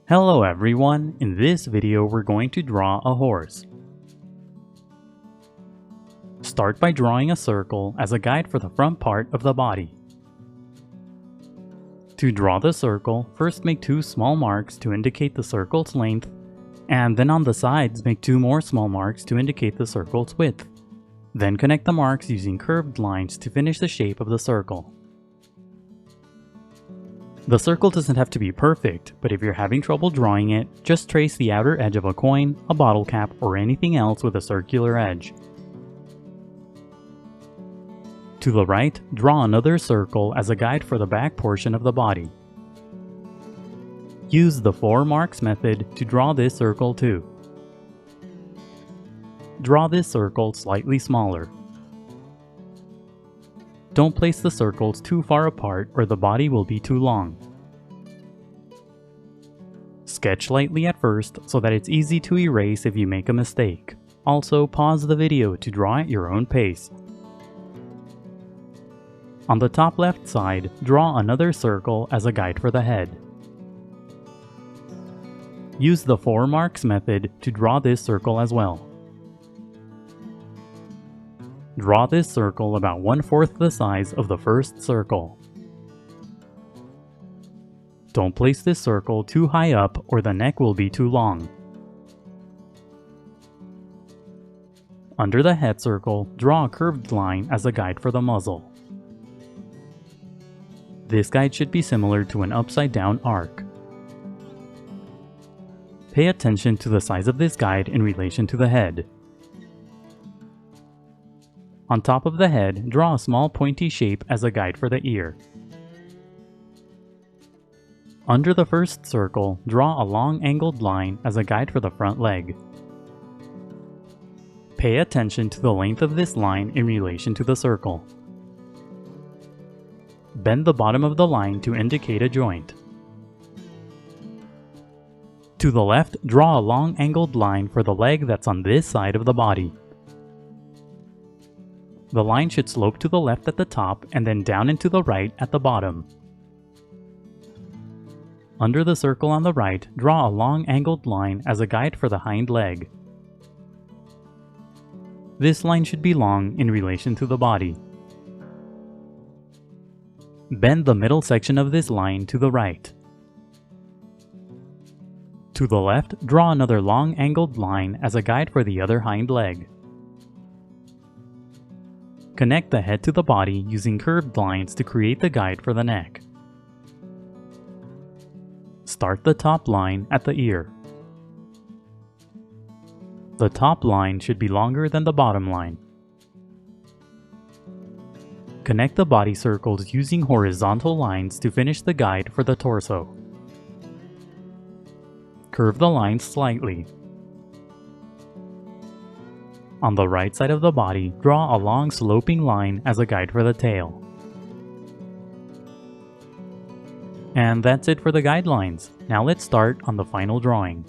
Hello everyone, in this video we're going to draw a horse. Start by drawing a circle as a guide for the front part of the body. To draw the circle, first make two small marks to indicate the circle's length, and then on the sides make two more small marks to indicate the circle's width. Then connect the marks using curved lines to finish the shape of the circle. The circle doesn't have to be perfect, but if you're having trouble drawing it, just trace the outer edge of a coin, a bottle cap, or anything else with a circular edge. To the right, draw another circle as a guide for the back portion of the body. Use the 4 marks method to draw this circle too. Draw this circle slightly smaller. Don't place the circles too far apart or the body will be too long. Sketch lightly at first so that it's easy to erase if you make a mistake. Also, pause the video to draw at your own pace. On the top left side, draw another circle as a guide for the head. Use the 4 marks method to draw this circle as well. Draw this circle about 1/4 the size of the first circle. Don't place this circle too high up or the neck will be too long. Under the head circle, draw a curved line as a guide for the muzzle. This guide should be similar to an upside down arc. Pay attention to the size of this guide in relation to the head. On top of the head, draw a small pointy shape as a guide for the ear. Under the first circle, draw a long angled line as a guide for the front leg. Pay attention to the length of this line in relation to the circle. Bend the bottom of the line to indicate a joint. To the left, draw a long angled line for the leg that's on this side of the body. The line should slope to the left at the top and then down and to the right at the bottom. Under the circle on the right, draw a long angled line as a guide for the hind leg. This line should be long in relation to the body. Bend the middle section of this line to the right. To the left, draw another long angled line as a guide for the other hind leg. Connect the head to the body using curved lines to create the guide for the neck. Start the top line at the ear. The top line should be longer than the bottom line. Connect the body circles using horizontal lines to finish the guide for the torso. Curve the lines slightly. On the right side of the body, draw a long sloping line as a guide for the tail. And that's it for the guidelines. Now let's start on the final drawing.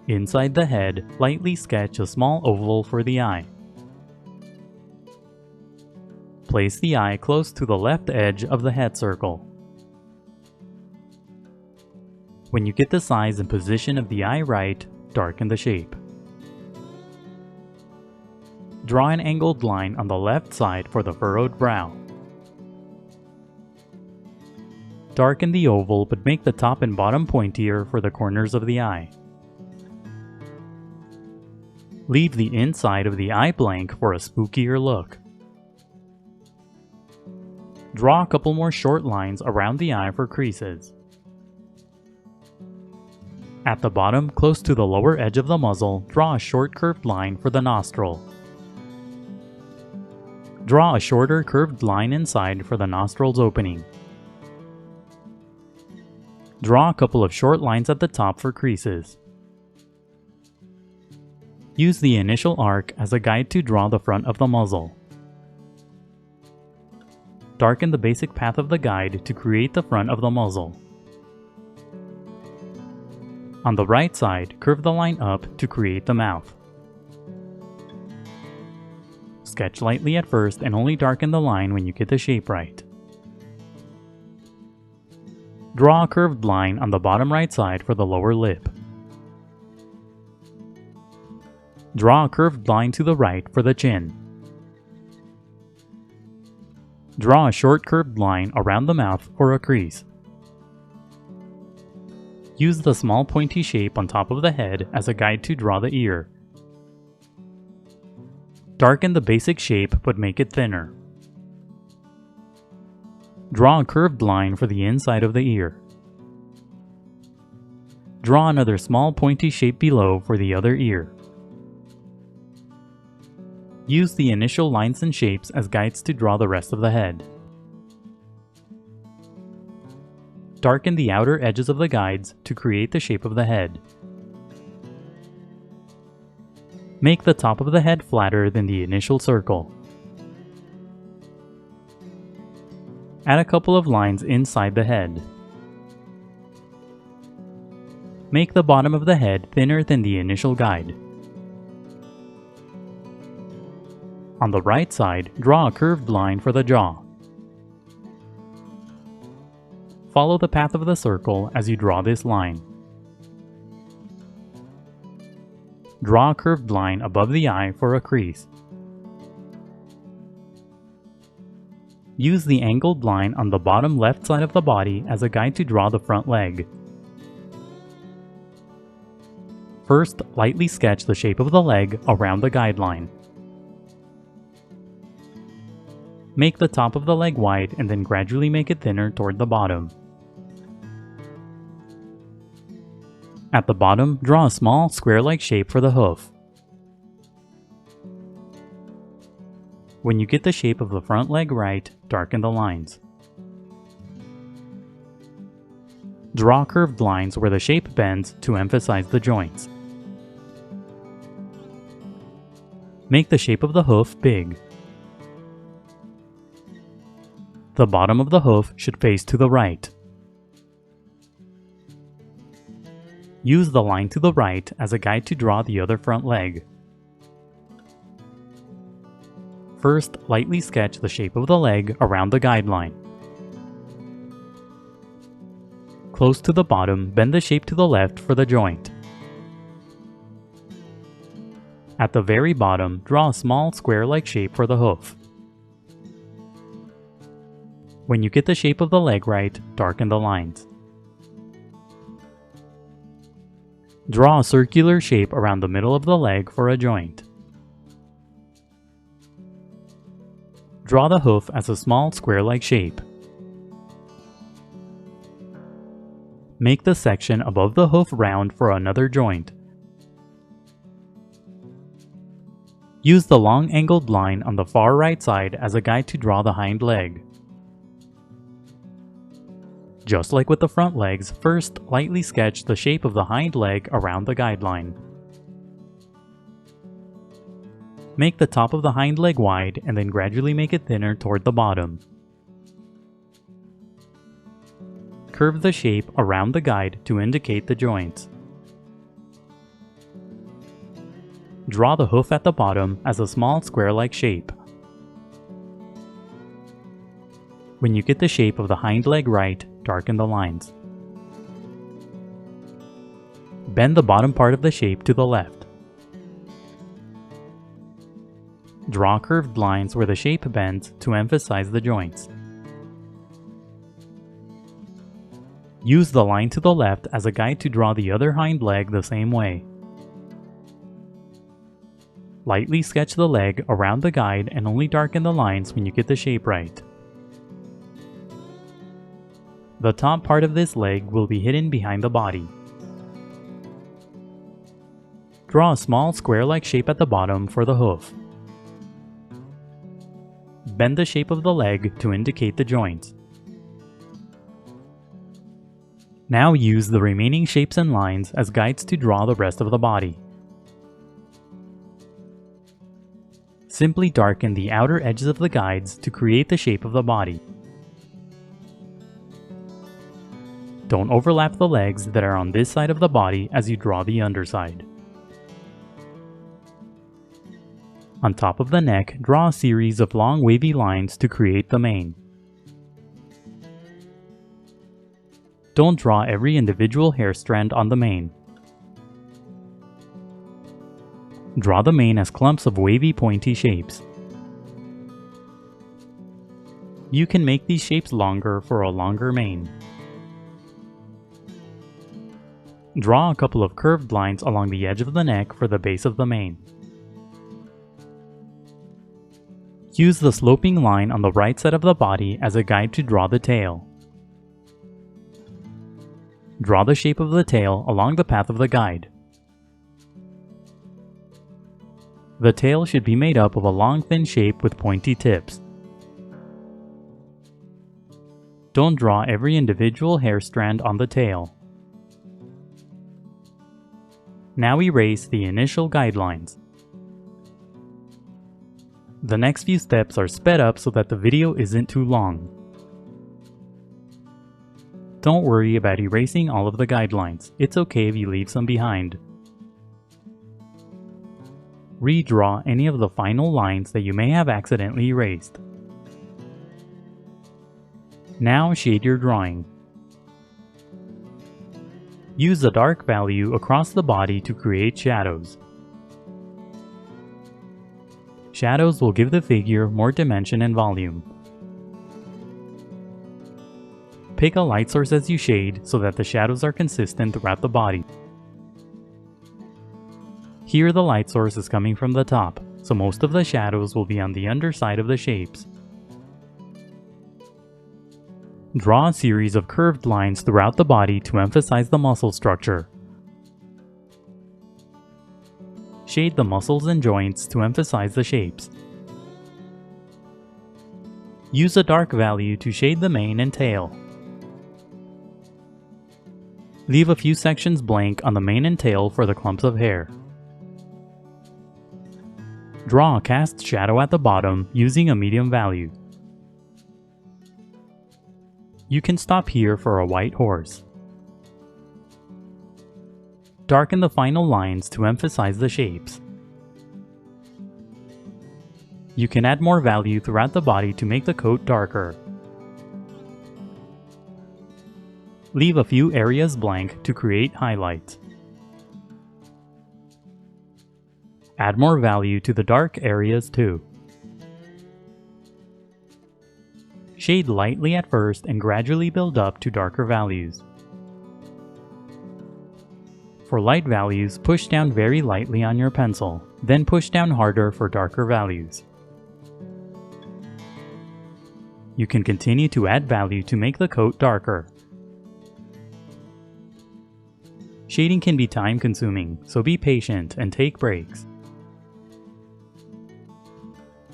Inside the head, lightly sketch a small oval for the eye. Place the eye close to the left edge of the head circle. When you get the size and position of the eye right, darken the shape. Draw an angled line on the left side for the furrowed brow. Darken the oval but make the top and bottom pointier for the corners of the eye. Leave the inside of the eye blank for a spookier look. Draw a couple more short lines around the eye for creases. At the bottom, close to the lower edge of the muzzle, draw a short curved line for the nostril. Draw a shorter curved line inside for the nostril's opening. Draw a couple of short lines at the top for creases. Use the initial arc as a guide to draw the front of the muzzle. Darken the basic path of the guide to create the front of the muzzle. On the right side, curve the line up to create the mouth. Sketch lightly at first and only darken the line when you get the shape right. Draw a curved line on the bottom right side for the lower lip. Draw a curved line to the right for the chin. Draw a short curved line around the mouth for a crease. Use the small pointy shape on top of the head as a guide to draw the ear. Darken the basic shape but make it thinner. Draw a curved line for the inside of the ear. Draw another small pointy shape below for the other ear. Use the initial lines and shapes as guides to draw the rest of the head. Darken the outer edges of the guides to create the shape of the head. Make the top of the head flatter than the initial circle. Add a couple of lines inside the head. Make the bottom of the head thinner than the initial guide. On the right side, draw a curved line for the jaw. Follow the path of the circle as you draw this line. Draw a curved line above the eye for a crease. Use the angled line on the bottom left side of the body as a guide to draw the front leg. First, lightly sketch the shape of the leg around the guideline. Make the top of the leg wide and then gradually make it thinner toward the bottom. At the bottom, draw a small square-like shape for the hoof. When you get the shape of the front leg right, darken the lines. Draw curved lines where the shape bends to emphasize the joints. Make the shape of the hoof big. The bottom of the hoof should face to the right. Use the line to the right as a guide to draw the other front leg. First, lightly sketch the shape of the leg around the guideline. Close to the bottom, bend the shape to the left for the joint. At the very bottom, draw a small square-like shape for the hoof. When you get the shape of the leg right, darken the lines. Draw a circular shape around the middle of the leg for a joint. Draw the hoof as a small square-like shape. Make the section above the hoof round for another joint. Use the long angled line on the far right side as a guide to draw the hind leg. Just like with the front legs, first lightly sketch the shape of the hind leg around the guideline. Make the top of the hind leg wide and then gradually make it thinner toward the bottom. Curve the shape around the guide to indicate the joints. Draw the hoof at the bottom as a small square-like shape. When you get the shape of the hind leg right, darken the lines. Bend the bottom part of the shape to the left. Draw curved lines where the shape bends to emphasize the joints. Use the line to the left as a guide to draw the other hind leg the same way. Lightly sketch the leg around the guide and only darken the lines when you get the shape right. The top part of this leg will be hidden behind the body. Draw a small square-like shape at the bottom for the hoof. Bend the shape of the leg to indicate the joints. Now use the remaining shapes and lines as guides to draw the rest of the body. Simply darken the outer edges of the guides to create the shape of the body. Don't overlap the legs that are on this side of the body as you draw the underside. On top of the neck, draw a series of long wavy lines to create the mane. Don't draw every individual hair strand on the mane. Draw the mane as clumps of wavy pointy shapes. You can make these shapes longer for a longer mane. Draw a couple of curved lines along the edge of the neck for the base of the mane. Use the sloping line on the right side of the body as a guide to draw the tail. Draw the shape of the tail along the path of the guide. The tail should be made up of a long thin shape with pointy tips. Don't draw every individual hair strand on the tail. Now erase the initial guidelines. The next few steps are sped up so that the video isn't too long. Don't worry about erasing all of the guidelines, it's okay if you leave some behind. Redraw any of the final lines that you may have accidentally erased. Now shade your drawing. Use the dark value across the body to create shadows. Shadows will give the figure more dimension and volume. Pick a light source as you shade so that the shadows are consistent throughout the body. Here the light source is coming from the top, so most of the shadows will be on the underside of the shapes. Draw a series of curved lines throughout the body to emphasize the muscle structure. Shade the muscles and joints to emphasize the shapes. Use a dark value to shade the mane and tail. Leave a few sections blank on the mane and tail for the clumps of hair. Draw a cast shadow at the bottom using a medium value. You can stop here for a white horse. Darken the final lines to emphasize the shapes. You can add more value throughout the body to make the coat darker. Leave a few areas blank to create highlights. Add more value to the dark areas too. Shade lightly at first and gradually build up to darker values. For light values, push down very lightly on your pencil, then push down harder for darker values. You can continue to add value to make the coat darker. Shading can be time-consuming, so be patient and take breaks.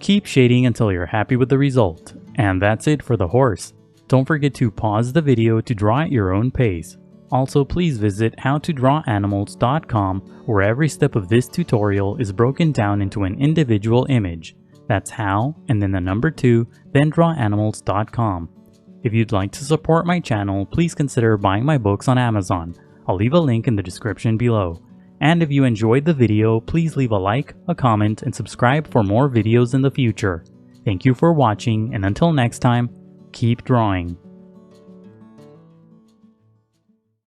Keep shading until you're happy with the result. And that's it for the horse. Don't forget to pause the video to draw at your own pace. Also, please visit howtodrawanimals.com where every step of this tutorial is broken down into an individual image. That's how, and then the number 2, then drawanimals.com. If you'd like to support my channel, please consider buying my books on Amazon. I'll leave a link in the description below. And if you enjoyed the video, please leave a like, a comment, and subscribe for more videos in the future. Thank you for watching, and until next time, keep drawing.